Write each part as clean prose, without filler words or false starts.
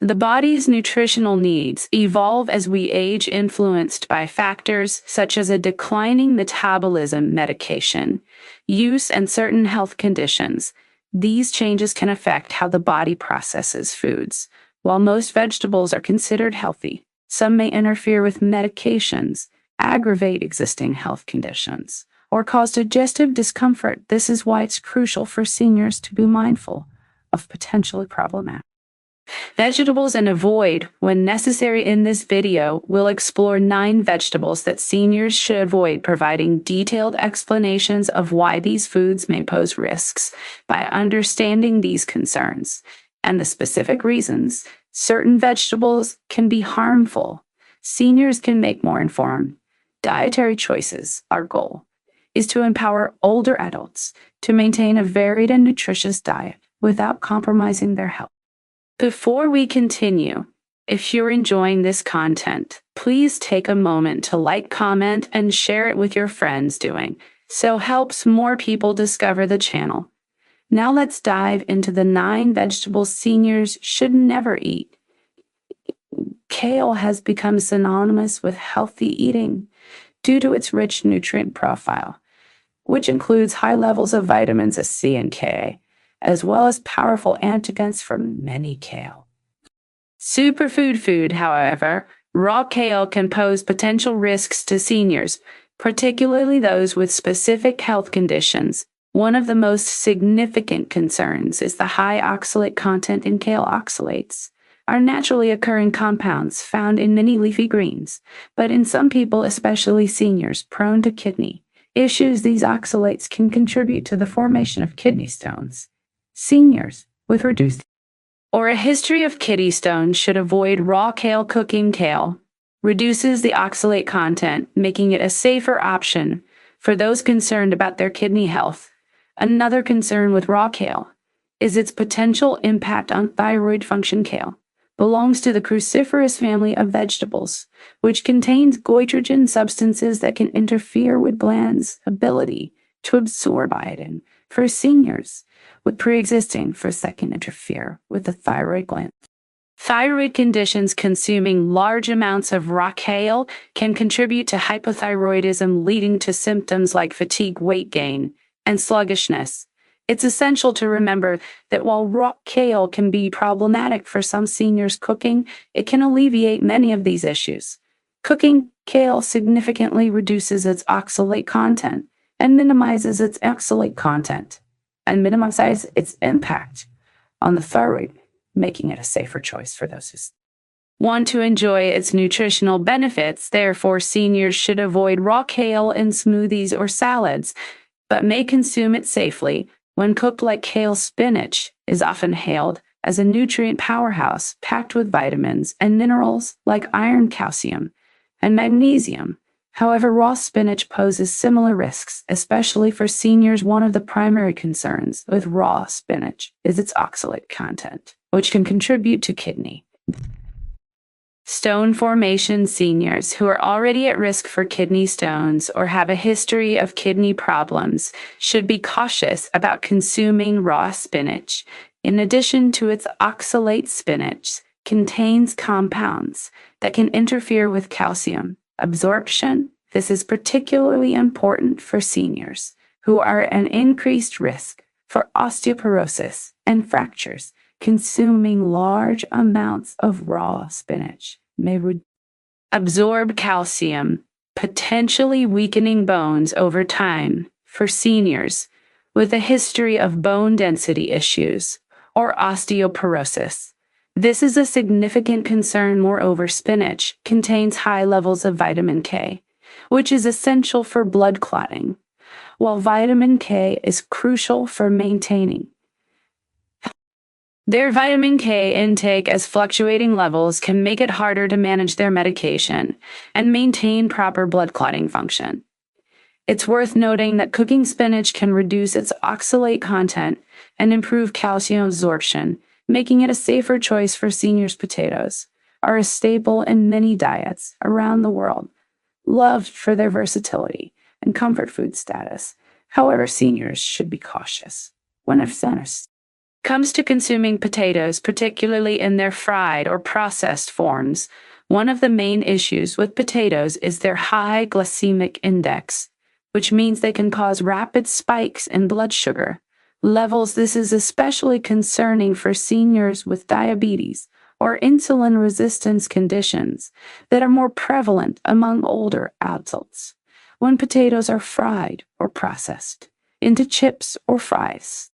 The body's nutritional needs evolve as we age, influenced by factors such as a declining metabolism, medication use, and certain health conditions. These changes can affect how the body processes foods. While most vegetables are considered healthy, some may interfere with medications, aggravate existing health conditions, or cause digestive discomfort. This is why it's crucial for seniors to be mindful of potentially problematic vegetables and avoid when necessary. In this video, we'll explore 9 vegetables that seniors should avoid, providing detailed explanations of why these foods may pose risks. By understanding these concerns and the specific reasons certain vegetables can be harmful, seniors can make more informed dietary choices. Our goal is to empower older adults to maintain a varied and nutritious diet without compromising their health. Before we continue, if you're enjoying this content, please take a moment to like, comment, and share it with your friends. Doing so helps more people discover the channel. Now let's dive into the 9 vegetables seniors should never eat. Kale has become synonymous with healthy eating due to its rich nutrient profile, which includes high levels of vitamins C and K, as well as powerful antioxidants from many kale. Superfood food, however, raw kale can pose potential risks to seniors, particularly those with specific health conditions. One of the most significant concerns is the high oxalate content in kale. Oxalates are naturally occurring compounds found in many leafy greens, but in some people, especially seniors prone to kidney issues, these oxalates can contribute to the formation of kidney stones. Seniors with reduced or a history of kidney stones should avoid raw kale. Cooking kale reduces the oxalate content, making it a safer option for those concerned about their kidney health. Another concern with raw kale is its potential impact on thyroid function. Kale belongs to the cruciferous family of vegetables, which contains goitrogen substances that can interfere with glands' ability to absorb iodine. For seniors with pre-existing that can interfere with the thyroid gland. Thyroid conditions, consuming large amounts of raw kale can contribute to hypothyroidism, leading to symptoms like fatigue, weight gain, and sluggishness. It's essential to remember that while raw kale can be problematic for some seniors, cooking it can alleviate many of these issues. Cooking kale significantly reduces its oxalate content and minimizes its impact on the thyroid, making it a safer choice for those who want to enjoy its nutritional benefits. Therefore, seniors should avoid raw kale in smoothies or salads, but may consume it safely when cooked like kale. Spinach is often hailed as a nutrient powerhouse packed with vitamins and minerals like iron, calcium, and magnesium. However, raw spinach poses similar risks, especially for seniors. One of the primary concerns with raw spinach is its oxalate content, which can contribute to kidney stone formation. Seniors who are already at risk for kidney stones or have a history of kidney problems should be cautious about consuming raw spinach. In addition to its oxalate, spinach contains compounds that can interfere with calcium absorption. This is particularly important for seniors who are at an increased risk for osteoporosis and fractures. Consuming large amounts of raw spinach may absorb calcium, potentially weakening bones over time. For seniors with a history of bone density issues or osteoporosis, this is a significant concern. Moreover, spinach contains high levels of vitamin K, which is essential for blood clotting. While vitamin K is crucial for maintaining their vitamin K intake, as fluctuating levels can make it harder to manage their medication and maintain proper blood clotting function. It's worth noting that cooking spinach can reduce its oxalate content and improve calcium absorption, making it a safer choice for seniors. Potatoes are a staple in many diets around the world, loved for their versatility and comfort food status. However, seniors should be cautious when comes to consuming potatoes, particularly in their fried or processed forms, one of the main issues with potatoes is their high glycemic index, which means they can cause rapid spikes in blood sugar levels. This is especially concerning for seniors with diabetes or insulin resistance conditions that are more prevalent among older adults. When potatoes are fried or processed into chips or fries,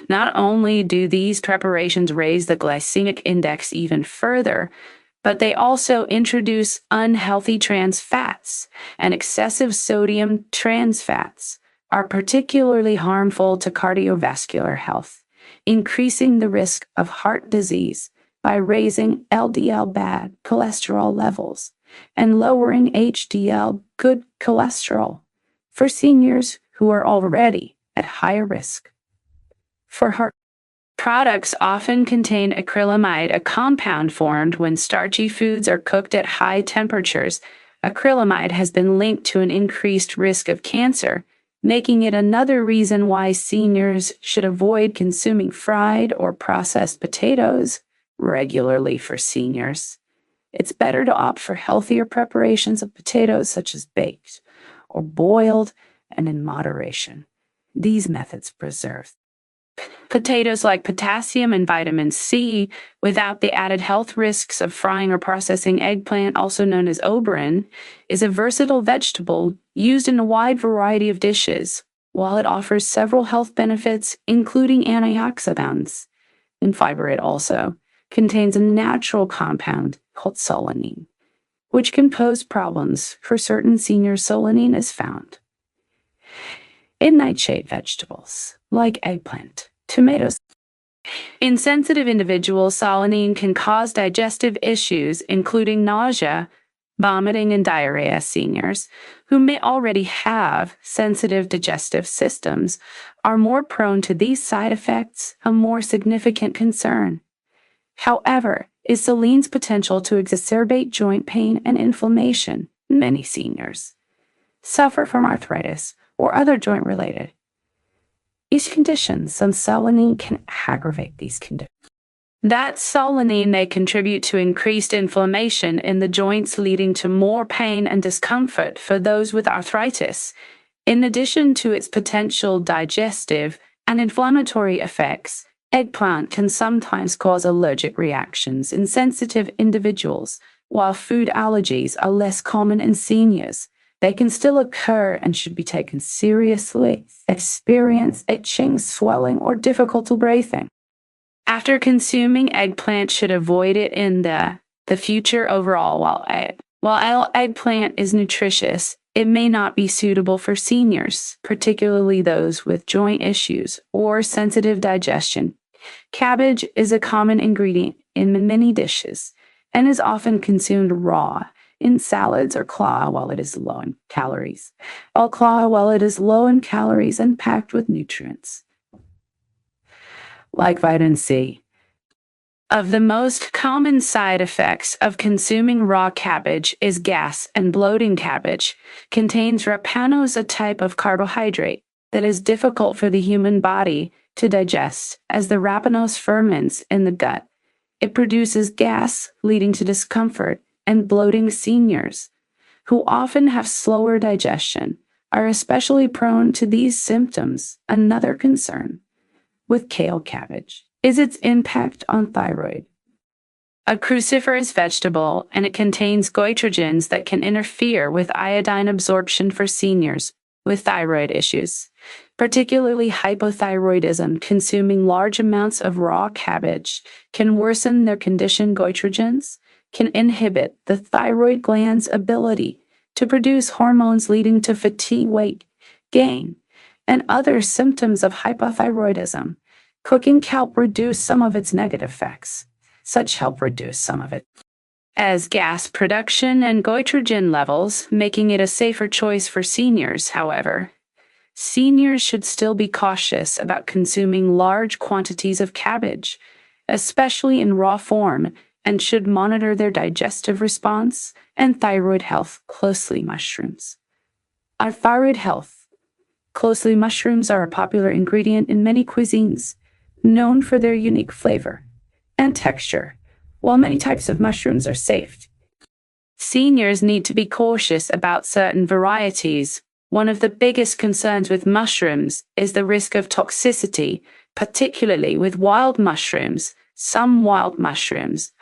not only do these preparations raise the glycemic index even further, but they also introduce unhealthy trans fats, and excessive sodium trans fats are particularly harmful to cardiovascular health, increasing the risk of heart disease by raising LDL bad cholesterol levels and lowering HDL good cholesterol for seniors who are already at higher risk for heart. Products often contain acrylamide, a compound formed when starchy foods are cooked at high temperatures. Acrylamide has been linked to an increased risk of cancer, making it another reason why seniors should avoid consuming fried or processed potatoes regularly. For seniors, it's better to opt for healthier preparations of potatoes, such as baked or boiled, and in moderation. These methods preserve potatoes like potassium and vitamin C without the added health risks of frying or processing. Eggplant, also known as worsen, is a versatile vegetable used in a wide variety of dishes. While it offers several health benefits, including antioxidants and fiber, it also contains a natural compound called solanine, which can pose problems for certain seniors. Solanine is found in nightshade vegetables like eggplant, tomatoes. In sensitive individuals, solanine can cause digestive issues, including nausea, vomiting, and diarrhea. Seniors who may already have sensitive digestive systems are more prone to these side effects. A more significant concern, however, is solanine's potential to exacerbate joint pain and inflammation. Many seniors suffer from arthritis or other joint-related conditions, and solanine can aggravate these conditions. That solanine may contribute to increased inflammation in the joints, leading to more pain and discomfort for those with arthritis. In addition to its potential digestive and inflammatory effects, eggplant can sometimes cause allergic reactions in sensitive individuals. While food allergies are less common in seniors, they can still occur and should be taken seriously. Experience itching, swelling, or difficulty breathing after consuming eggplant should avoid it in the future. Overall, while eggplant is nutritious, it may not be suitable for seniors, particularly those with joint issues or sensitive digestion. Cabbage is a common ingredient in many dishes and is often consumed raw in salads or while it is low in calories. While it is low in calories and packed with nutrients like vitamin C. Of the most common side effects of consuming raw cabbage is gas and bloating. Cabbage contains rapamose, a type of carbohydrate that is difficult for the human body to digest. As the rapamose ferments in the gut, it produces gas, leading to discomfort and bloating. Seniors, who often have slower digestion, are especially prone to these symptoms. Another concern with kale cabbage is its impact on thyroid, a cruciferous vegetable, and it contains goitrogens that can interfere with iodine absorption. For seniors with thyroid issues, particularly hypothyroidism, consuming large amounts of raw cabbage can worsen their condition. Goitrogens can inhibit the thyroid gland's ability to produce hormones, leading to fatigue, weight gain, and other symptoms of hypothyroidism. Cooking help reduce some of its negative effects, as gas production and goitrogen levels, making it a safer choice for seniors. However, seniors should still be cautious about consuming large quantities of cabbage, especially in raw form, and should monitor their digestive response and thyroid health closely. Mushrooms. Our thyroid health closely. Mushrooms are a popular ingredient in many cuisines, known for their unique flavor and texture. While many types of mushrooms are safe, seniors need to be cautious about certain varieties. One of the biggest concerns with mushrooms is the risk of toxicity, particularly with wild mushrooms. Some wild mushrooms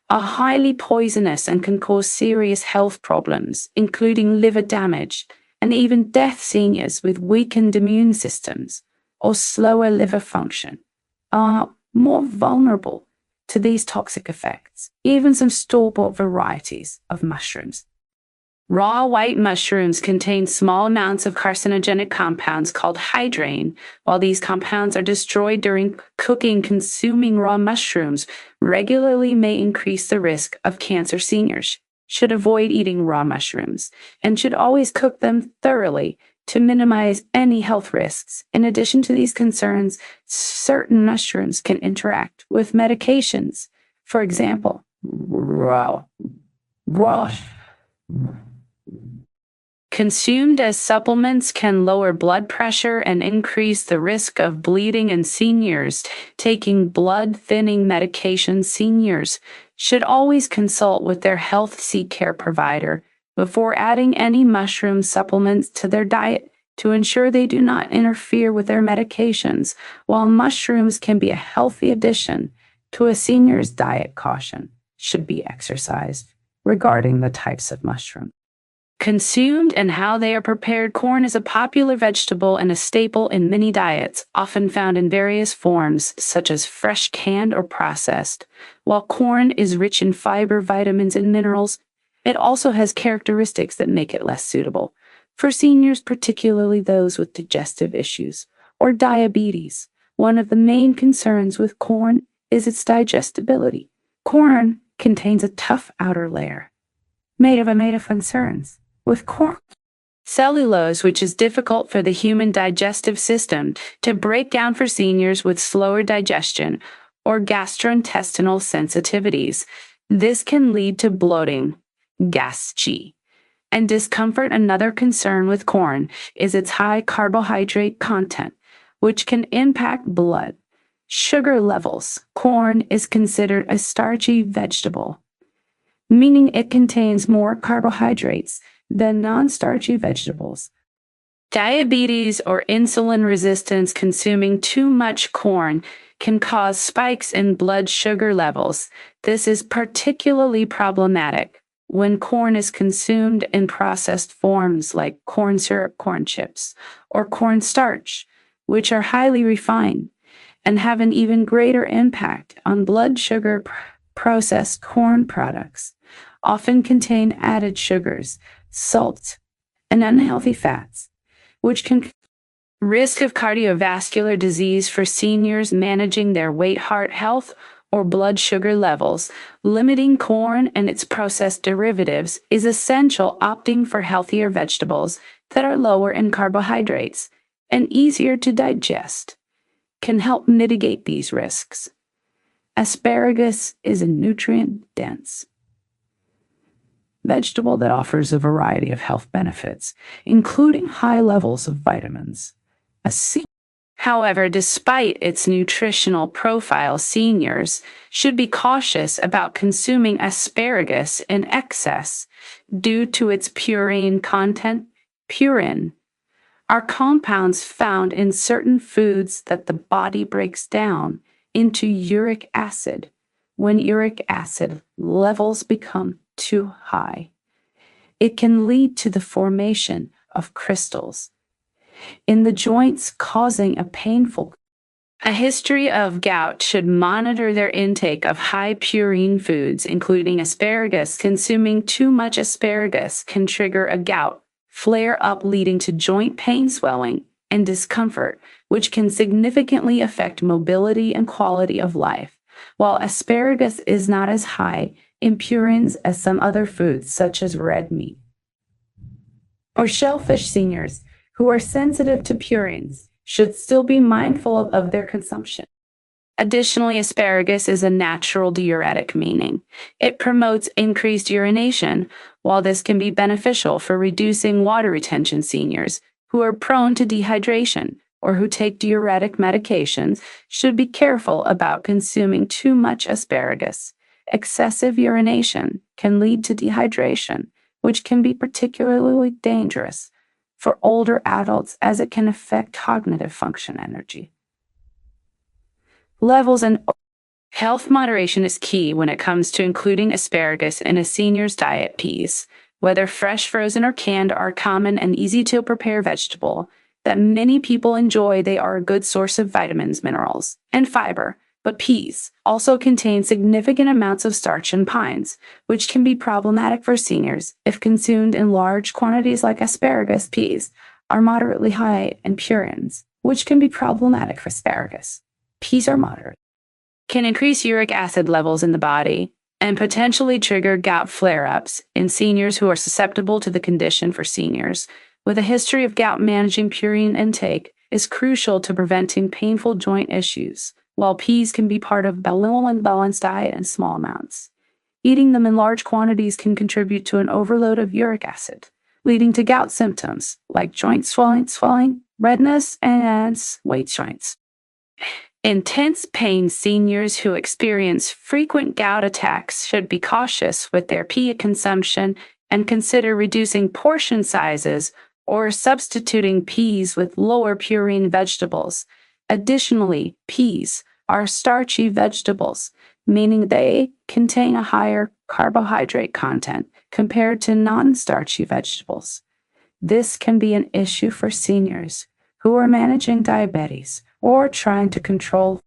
are highly poisonous and can cause serious health problems, including liver damage and even death. Seniors with weakened immune systems or slower liver function are more vulnerable to these toxic effects. Even some store-bought varieties of mushrooms. Raw white mushrooms contain small amounts of carcinogenic compounds called hydraine. While these compounds are destroyed during cooking, consuming raw mushrooms regularly may increase the risk of cancer. Seniors should avoid eating raw mushrooms and should always cook them thoroughly to minimize any health risks. In addition to these concerns, certain mushrooms can interact with medications. For example, raw consumed as supplements can lower blood pressure and increase the risk of bleeding in seniors taking blood-thinning medications. Seniors should always consult with their health care provider before adding any mushroom supplements to their diet to ensure they do not interfere with their medications. While mushrooms can be a healthy addition to a senior's diet, caution should be exercised regarding the types of mushrooms consumed and how they are prepared. Corn is a popular vegetable and a staple in many diets, often found in various forms, such as fresh, canned, or processed. While corn is rich in fiber, vitamins, and minerals, it also has characteristics that make it less suitable for seniors, particularly those with digestive issues or diabetes. One of the main concerns with corn is its digestibility. Corn contains a tough outer layer made of concerns with corn cellulose, which is difficult for the human digestive system to break down for seniors with slower digestion or gastrointestinal sensitivities. This can lead to bloating, gas, and discomfort. Another concern with corn is its high carbohydrate content, which can impact blood sugar levels. Corn is considered a starchy vegetable, meaning it contains more carbohydrates than non-starchy vegetables. Diabetes or insulin resistance. Consuming too much corn can cause spikes in blood sugar levels. This is particularly problematic when corn is consumed in processed forms like corn syrup, corn chips, or corn starch, which are highly refined and have an even greater impact on blood sugar. Processed corn products often contain added sugars, salt, and unhealthy fats, which can risk of cardiovascular disease for seniors managing their weight, heart health, or blood sugar levels. Limiting corn and its processed derivatives is essential. Opting for healthier vegetables that are lower in carbohydrates and easier to digest can help mitigate these risks. Asparagus is a nutrient-dense vegetable that offers a variety of health benefits, including high levels of vitamins. However, despite its nutritional profile, seniors should be cautious about consuming asparagus in excess due to its purine content. Purine are compounds found in certain foods that the body breaks down into uric acid when uric acid levels become too high. It can lead to the formation of crystals in the joints, causing a painful. A history of gout should monitor their intake of high purine foods, including asparagus. Consuming too much asparagus can trigger a gout flare-up, leading to joint pain, swelling, and discomfort, which can significantly affect mobility and quality of life. While asparagus is not as high in purines as some other foods, such as red meat or shellfish, seniors who are sensitive to purines should still be mindful of their consumption. Additionally, asparagus is a natural diuretic, meaning it promotes increased urination. While this can be beneficial for reducing water retention, seniors who are prone to dehydration or who take diuretic medications should be careful about consuming too much asparagus. Excessive urination can lead to dehydration, which can be particularly dangerous for older adults as it can affect cognitive function energy levels and health. Moderation is key when it comes to including asparagus in a senior's diet. Peas, whether fresh, frozen, or canned, are a common and easy to prepare vegetable that many people enjoy. They are a good source of vitamins, minerals, and fiber. But peas also contain significant amounts of starch and pines, which can be problematic for seniors if consumed in large quantities. Like asparagus, peas are moderately high in purines, which can be problematic for asparagus. Peas are moderate, can increase uric acid levels in the body, and potentially trigger gout flare-ups in seniors who are susceptible to the condition. For seniors with a history of gout, managing purine intake is crucial to preventing painful joint issues. While peas can be part of a balanced diet in small amounts, eating them in large quantities can contribute to an overload of uric acid, leading to gout symptoms like joint swelling, redness, and weight joints. Intense pain. Seniors who experience frequent gout attacks should be cautious with their pea consumption and consider reducing portion sizes or substituting peas with lower purine vegetables. Additionally, peas are starchy vegetables, meaning they contain a higher carbohydrate content compared to non-starchy vegetables. This can be an issue for seniors who are managing diabetes or trying to control.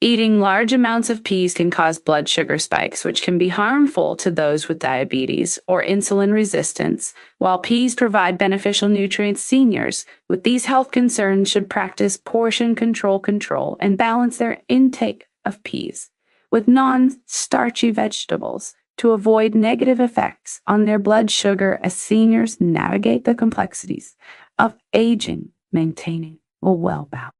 Eating large amounts of peas can cause blood sugar spikes, which can be harmful to those with diabetes or insulin resistance. While peas provide beneficial nutrients, seniors with these health concerns should practice portion control and balance their intake of peas with non-starchy vegetables to avoid negative effects on their blood sugar as seniors navigate the complexities of aging. Maintaining a well-balanced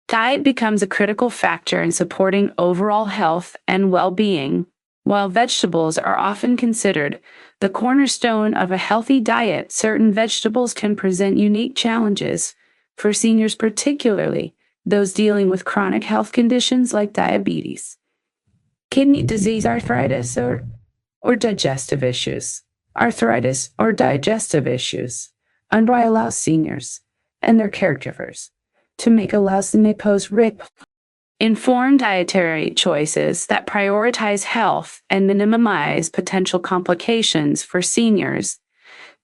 diet becomes a critical factor in supporting overall health and well-being. While vegetables are often considered the cornerstone of a healthy diet, certain vegetables can present unique challenges for seniors, particularly those dealing with chronic health conditions like diabetes, kidney disease, arthritis, or digestive issues. Arthritis or digestive issues allow seniors and their caregivers to make informed dietary choices that prioritize health and minimize potential complications for seniors.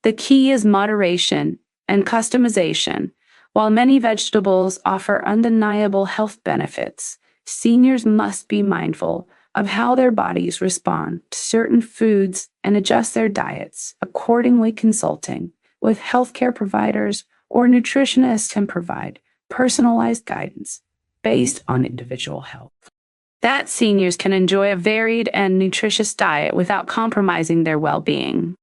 The key is moderation and customization. While many vegetables offer undeniable health benefits, seniors must be mindful of how their bodies respond to certain foods and adjust their diets accordingly. Consulting with healthcare providers or nutritionists can provide personalized guidance based on individual health. That seniors can enjoy a varied and nutritious diet without compromising their well-being.